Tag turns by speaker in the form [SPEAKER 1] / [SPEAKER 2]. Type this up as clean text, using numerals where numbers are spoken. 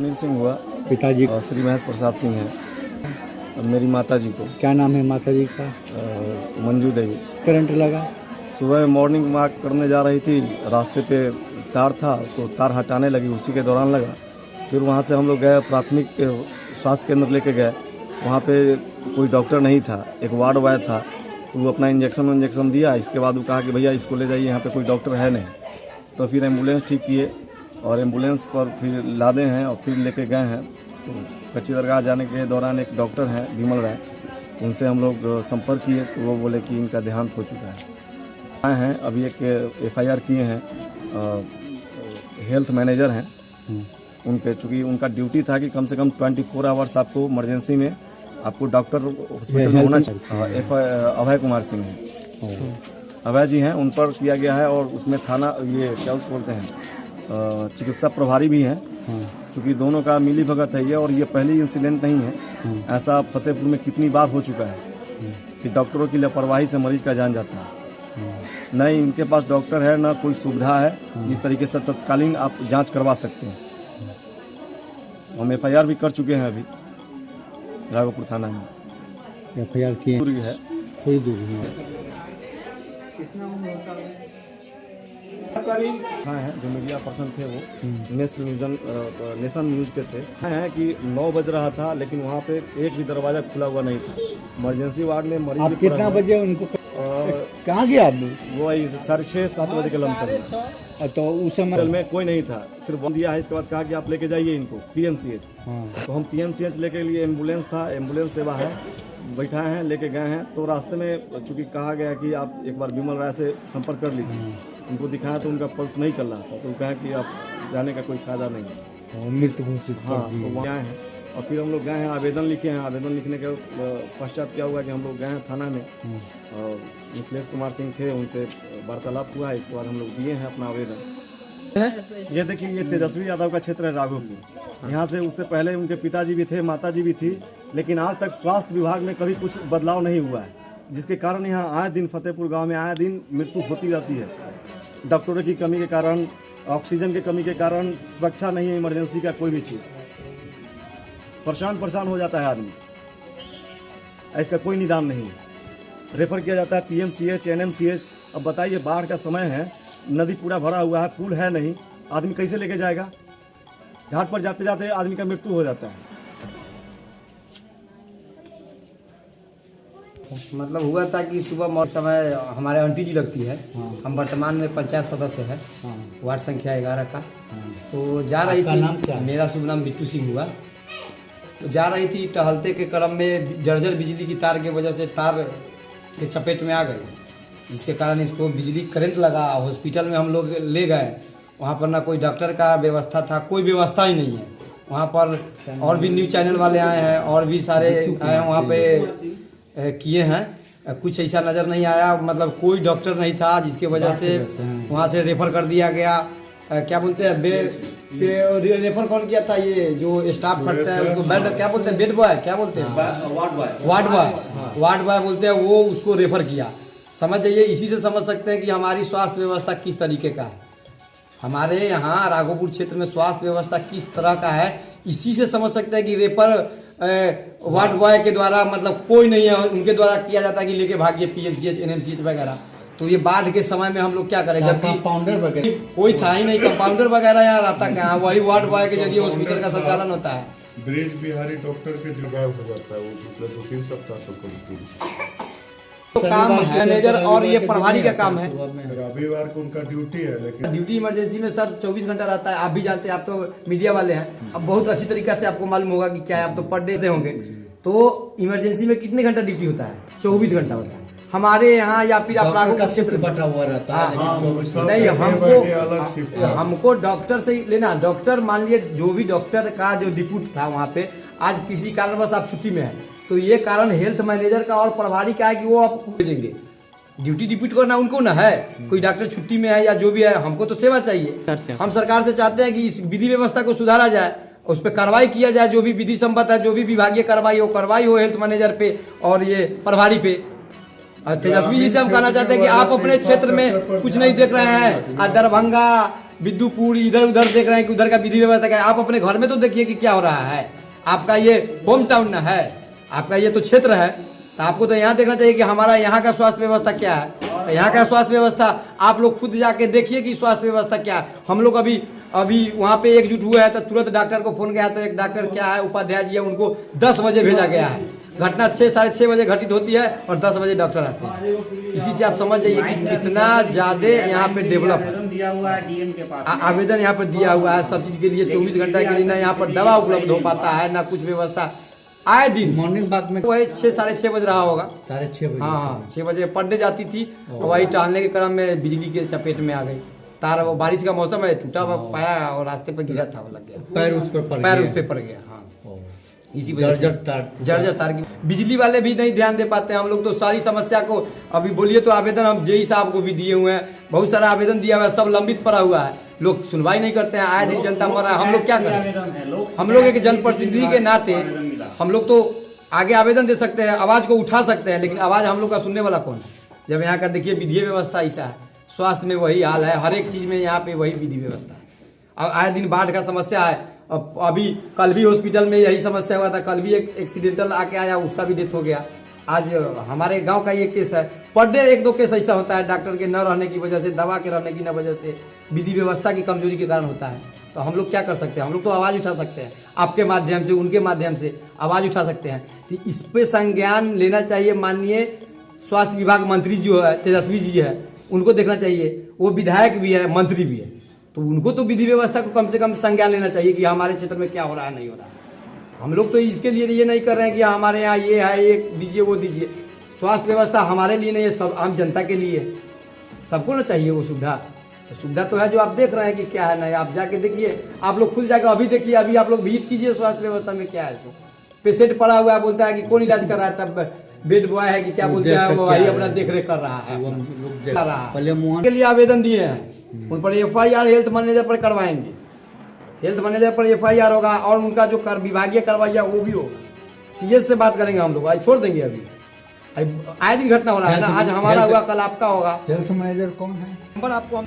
[SPEAKER 1] सुनील सिंह हुआ,
[SPEAKER 2] पिताजी
[SPEAKER 1] और श्री महेश प्रसाद सिंह है, और मेरी माता जी को
[SPEAKER 2] क्या नाम है माता जी का?
[SPEAKER 1] मंजू देवी।
[SPEAKER 2] करंट लगा?
[SPEAKER 1] सुबह मॉर्निंग वॉक करने जा रही थी, रास्ते पे तार था तो तार हटाने लगी, उसी के दौरान लगा। फिर वहाँ से हम लोग गए, प्राथमिक स्वास्थ्य केंद्र लेके गए। वहाँ पे कोई डॉक्टर नहीं था, एक वार्ड बॉय था, तो वो अपना इंजेक्शन दिया। इसके बाद वो कहा कि भैया इसको ले जाइए, यहाँ पे कोई डॉक्टर है नहीं। तो फिर एम्बुलेंस ठीक किए और एम्बुलेंस पर फिर लादे हैं और फिर लेके गए हैं। तो कच्ची दरगाह जाने के दौरान एक डॉक्टर हैं विमल राय, उनसे हम लोग संपर्क किए तो वो बोले कि इनका देहांत हो चुका है। आए हैं, अभी एक FIR किए हैं, हेल्थ मैनेजर हैं उन पे, चूँकि उनका ड्यूटी था कि कम से कम 24 आवर्स आपको इमरजेंसी में आपको डॉक्टर हॉस्पिटल में होना चाहिए। अभय कुमार सिंह हैं, अभय जी हैं, उन पर किया गया है। और उसमें थाना ये क्या उसको बोलते हैं, चिकित्सा प्रभारी भी हैं, क्योंकि दोनों का मिली भगत है ये। और ये पहली इंसिडेंट नहीं है, ऐसा फतेहपुर में कितनी बार हो चुका है कि डॉक्टरों की लापरवाही से मरीज का जान जाता है। नहीं इनके पास डॉक्टर है, ना कोई सुविधा है जिस तरीके से तत्कालीन आप जांच करवा सकते हैं। हम FIR भी कर चुके हैं अभी राघोपुर थाना में।
[SPEAKER 2] FIR किए
[SPEAKER 1] है,
[SPEAKER 2] थोड़ी दूर है।
[SPEAKER 1] हाँ है, जो मीडिया पर्सन थे वो नेशन न्यूज़ पे थे। है कि 9 बज रहा था, लेकिन वहाँ पे एक भी दरवाज़ा खुला हुआ नहीं था। इमरजेंसी वार्ड में मरीज
[SPEAKER 2] आप कितना बजे उनको कहाँ गया आदमी?
[SPEAKER 1] वो 6:30-7 बजे के लमसम।
[SPEAKER 2] तो उस समय
[SPEAKER 1] में कोई नहीं था, सिर्फ बंद दिया है। इसके बाद कहा कि आप लेके जाइए इनको PMCH। तो हम PMCH लेके लिए, एम्बुलेंस था, एम्बुलेंस सेवा है, बैठाए हैं, लेके गए हैं। तो रास्ते में चूँकि कहा गया कि आप एक बार विमल राय से संपर्क कर लीजिए, उनको दिखाया तो उनका पल्स नहीं चल रहा था। तो कहा कि आप जाने का कोई फायदा नहीं है,
[SPEAKER 2] मृत्यु घोषित।
[SPEAKER 1] हाँ, तो वहाँ आए हैं। और फिर हम लोग गए हैं, आवेदन लिखे हैं। आवेदन लिखने के पश्चात क्या हुआ कि हम लोग गए हैं थाना में, और मिथिलेश कुमार सिंह थे, उनसे वार्तालाप हुआ है। इसके बाद हम लोग दिए हैं अपना आवेदन। ये देखिए, ये तेजस्वी यादव का क्षेत्र है राघोपुर। यहाँ से उससे पहले उनके पिताजी भी थे, माता जी भी थी, लेकिन आज तक स्वास्थ्य विभाग में कभी कुछ बदलाव नहीं हुआ है, जिसके कारण यहाँ आए दिन फतेहपुर गाँव में आए दिन मृत्यु होती रहती है। डॉक्टरों की कमी के कारण, ऑक्सीजन की कमी के कारण, सुरक्षा नहीं है इमरजेंसी का कोई भी चीज़। परेशान हो जाता है आदमी, इसका कोई निदान नहीं है। रेफर किया जाता है PMCH, NMCH। अब बताइए, बाढ़ का समय है, नदी पूरा भरा हुआ है, पुल है नहीं, आदमी कैसे लेके जाएगा? घाट पर जाते जाते आदमी का मृत्यु हो जाता है।
[SPEAKER 3] मतलब हुआ था कि सुबह समय हमारे आंटी जी लगती है। हम वर्तमान में पंचायत सदस्य है, वार्ड संख्या 11 का। तो जा रही थी,
[SPEAKER 2] नाम क्या?
[SPEAKER 3] मेरा शुभ नाम बिट्टू सिंह हुआ। तो जा रही थी, टहलते के क्रम में जर्जर बिजली की तार की वजह से तार के चपेट में आ गई, जिसके कारण इसको बिजली करंट लगा। हॉस्पिटल में हम लोग ले गए, वहाँ पर ना कोई डॉक्टर का व्यवस्था था, कोई व्यवस्था ही नहीं है वहाँ पर। और भी न्यूज़ चैनल वाले आए हैं, और भी सारे आए हैं वहाँ पे किए हैं, कुछ ऐसा नज़र नहीं आया। मतलब कोई डॉक्टर नहीं था, जिसके वजह से वहाँ से रेफर कर दिया गया। क्या बोलते हैं, रेफर कौन किया था? ये जो स्टाफ करता है उसको बेड क्या बोलते हैं, बेड बॉय क्या बोलते हैं, वार्ड बॉय बोलते हैं, वो उसको रेफर किया। समझ जाइए, इसी से समझ सकते हैं कि हमारी स्वास्थ्य व्यवस्था किस तरीके का है। हमारे यहाँ राघोपुर क्षेत्र में स्वास्थ्य व्यवस्था किस तरह का है, इसी से समझ सकते हैं कि रेफर वार्ड बॉय के द्वारा, मतलब कोई नहीं है, उनके द्वारा किया जाता है कि लेके भागिए PMCH, NMCH वगैरह। तो ये बाढ़ के समय में हम लोग क्या करें, जबकि
[SPEAKER 2] कंपाउंडर वगैरह
[SPEAKER 3] कोई था ही नहीं, कंपाउंडर वगैरह यहाँ रहता कहाँ, वही वार्ड बॉय के जरिए हॉस्पिटल का संचालन होता है।
[SPEAKER 4] ब्रिज बिहारी डॉक्टर के गायब हो जाता है, वो मतलब 2-3 सप्ताह तक
[SPEAKER 3] तो काम है मैनेजर और ये प्रभारी का काम है।
[SPEAKER 4] रविवार को उनका ड्यूटी है, लेकिन
[SPEAKER 3] ड्यूटी इमरजेंसी में सर 24 घंटा रहता है। आप भी जानते हैं, आप तो मीडिया वाले हैं, अब बहुत अच्छी तरीके से आपको मालूम होगा कि क्या है, आप तो पर डे होंगे। तो इमरजेंसी में कितने घंटा ड्यूटी होता है? 24 घंटा होता है हमारे यहाँ, या फिर आप राघोपुर
[SPEAKER 2] शिफ्ट बटा हुआ रहता है।
[SPEAKER 3] नहीं, हमको डॉक्टर से ही लेना। डॉक्टर मान लिए, जो भी डॉक्टर का जो डिप्यूट था वहाँ पे, आज किसी कारणवश आप छुट्टी में है, तो ये कारण हेल्थ मैनेजर का और प्रभारी का है कि वो आप भेजेंगे। ड्यूटी डिप्यूट करना उनको ना है, कोई डॉक्टर छुट्टी में है या जो भी है, हमको तो सेवा चाहिए। हम सरकार से चाहते हैं कि इस विधि व्यवस्था को सुधारा जाए, उस पर कार्रवाई किया जाए, जो भी विधि सम्मत है, जो भी विभागीय कार्रवाई हो हेल्थ मैनेजर पे और ये प्रभारी पे। तेजस्वी जी से हम कहना चाहते हैं कि आप अपने क्षेत्र में कुछ नहीं देख रहे हैं। दरभंगा विद्युपुर इधर उधर देख रहे हैं कि उधर का विधि व्यवस्था क्या है। आप अपने घर में तो देखिए कि क्या हो रहा है। आपका ये होम टाउन न है, आपका ये तो क्षेत्र है, तो आपको तो यहाँ देखना चाहिए कि हमारा यहाँ का स्वास्थ्य व्यवस्था क्या है। तो यहाँ का स्वास्थ्य व्यवस्था आप लोग खुद जाके देखिए कि स्वास्थ्य व्यवस्था क्या है। हम लोग अभी वहाँ पे एकजुट हुए हैं तो तुरंत डॉक्टर को फोन गया, तो एक डॉक्टर क्या है उपाध्याय जी है, उनको 10 बजे भेजा गया है। घटना 6 साढ़े 6 बजे घटित होती है और 10 बजे डॉक्टर आते हैं। इसी से आप समझ जाइए कि कितना ज्यादा यहाँ पे डेवलप है।
[SPEAKER 5] दिया हुआ है डीएम के पास,
[SPEAKER 3] आवेदन यहाँ पर दिया हुआ है सब चीज के लिए। 24 घंटा के लिए ना यहाँ पर दवा उपलब्ध हो पाता है ना कुछ व्यवस्था। आए दिन
[SPEAKER 2] मॉर्निंग वॉक में
[SPEAKER 3] वही 6 साढ़े 6 बज रहा होगा।
[SPEAKER 2] 6:30 बजे।
[SPEAKER 3] हाँ 6 बजे पढ़ने जाती थी, वही टहलने के क्रम में बिजली के चपेट में आ गई। तार वो बारिश का मौसम है, टूटा हुआ पाया और रास्ते पर गिरा था, वो लग गया,
[SPEAKER 2] पैर उस पर पड़
[SPEAKER 3] पैर
[SPEAKER 2] गया।
[SPEAKER 3] उस पे पड़ गया। हाँ
[SPEAKER 2] ओ,
[SPEAKER 3] इसी वजह से जर्जर तार की बिजली वाले भी नहीं ध्यान दे पाते हैं। हम लोग तो सारी समस्या को अभी बोलिए तो आवेदन हम जेई साहब को भी दिए हुए हैं, बहुत सारा आवेदन दिया हुआ है, सब लंबित पड़ा हुआ है, लोग सुनवाई नहीं करते हैं। आए दिन जनता मर रहा है, हम लोग क्या करें। हम लोग एक जनप्रतिनिधि के नाते हम लोग तो आगे आवेदन दे सकते हैं, आवाज को उठा सकते हैं, लेकिन आवाज हम लोग का सुनने वाला कौन है। जब यहाँ का देखिए विधि व्यवस्था ऐसा है, स्वास्थ्य में वही हाल है, हर एक चीज में यहाँ पे वही विधि व्यवस्था है। और आए दिन बाढ़ का समस्या है। अभी कल भी हॉस्पिटल में यही समस्या हुआ था, कल भी एक एक्सीडेंटल आके आया, उसका भी डेथ हो गया। आज हमारे गांव का ये केस है, पर डे 1-2 केस ऐसा होता है, डॉक्टर के न रहने की वजह से, दवा के रहने की न वजह से, विधि व्यवस्था की कमजोरी के कारण होता है। तो हम लोग क्या कर सकते हैं, हम लोग तो आवाज़ उठा सकते हैं, आपके माध्यम से, उनके माध्यम से आवाज़ उठा सकते हैं। तो इस पे संज्ञान लेना चाहिए माननीय स्वास्थ्य विभाग मंत्री जो है तेजस्वी जी है, उनको देखना चाहिए। वो विधायक भी है, मंत्री भी है, तो उनको तो विधि व्यवस्था को कम से कम संज्ञान लेना चाहिए कि हमारे क्षेत्र में क्या हो रहा है, नहीं हो रहा है। हम लोग तो इसके लिए ये नहीं कर रहे हैं कि हमारे यहाँ ये है, ये दीजिए वो दीजिए। स्वास्थ्य व्यवस्था हमारे लिए नहीं है, सब आम जनता के लिए। सबको ना चाहिए वो सुविधा। तो सुविधा तो है जो आप देख रहे हैं कि क्या है ना, आप जाके देखिए, आप लोग खुद जाकर अभी देखिए, अभी आप लोग विजिट कीजिए स्वास्थ्य व्यवस्था में क्या है। पेशेंट पड़ा हुआ है, बोलता है कि कौन इलाज कर रहा है, तब बेड बॉय है कि क्या बोलते हैं, वो वही अपना देख रेख कर रहा है,
[SPEAKER 2] पहले मुहर
[SPEAKER 3] के लिए आवेदन दिए हैं। उन पर FIR हेल्थ मैनेजर पर करवाएंगे, हेल्थ मैनेजर पर FIR होगा, और उनका जो विभागीय करवाइया वो भी होगा। CS से बात करेंगे हम लोग, आज छोड़ देंगे। अभी आए दिन घटना हो रहा है ना, आज हमारा हुआ कल आपका होगा।
[SPEAKER 2] हेल्थ मैनेजर कौन है?
[SPEAKER 3] नंबर आपको हम